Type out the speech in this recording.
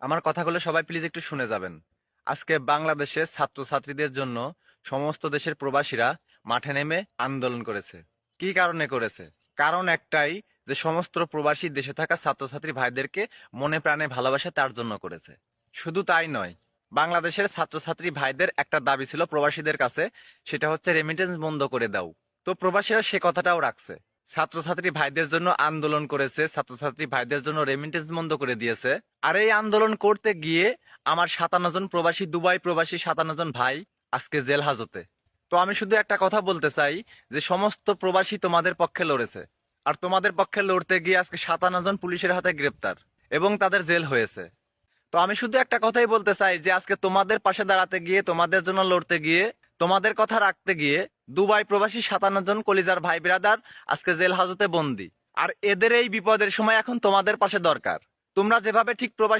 আমার কথাগুলো সবাই প্লিজ একটু শুনে যাবেন। আজকে বাংলাদেশের ছাত্রছাত্রীদের জন্য সমস্ত দেশের প্রবাসীরা মাঠে নেমে আন্দোলন করেছে। কি কারণে করেছে? কারণ একটাই, যে সমস্ত প্রবাসী দেশে থাকা ছাত্রছাত্রী ভাইদেরকে মনে প্রাণে ভালোবাসে তার জন্য করেছে। শুধু তাই নয়, বাংলাদেশের ছাত্রছাত্রী ভাইদের একটা দাবি ছিল প্রবাসীদের কাছে, সেটা হচ্ছে রেমিটেন্স বন্ধ করে দাও। তো প্রবাসীরা সে কথাটাও রাখছে, ছাত্রছাত্রী ভাইদের জন্য আন্দোলন করেছে, ছাত্রছাত্রী ভাইদের জন্য রেমিটেন্স বন্ধ করে দিয়েছে। আর এই আন্দোলন করতে গিয়ে আমার 57 জন প্রবাসী, দুবাই প্রবাসী 57 জন ভাই আজকে জেল হাজতে। তো আমি শুধু একটা কথা বলতে চাই, যে সমস্ত প্রবাসী তোমাদের পক্ষে লড়েছে, আর তোমাদের পক্ষে লড়তে গিয়ে আজকে 57 জন পুলিশের হাতে গ্রেপ্তার এবং তাদের জেল হয়েছে। তো আমি শুধু একটা কথাই বলতে চাই, যে আজকে তোমাদের পাশে দাঁড়াতে গিয়ে, তোমাদের জন্য লড়তে গিয়ে, তোমাদের কথা রাখতে গিয়ে দুবাই প্রবাসী 57 জন কলিজার ভাই বিরাদার আজকে জেল হাজতে বন্দী। আর এদের এই বিপদের সময় এখন তোমাদের পাশে দরকার। তোমরা যেভাবে ঠিক প্রবাসী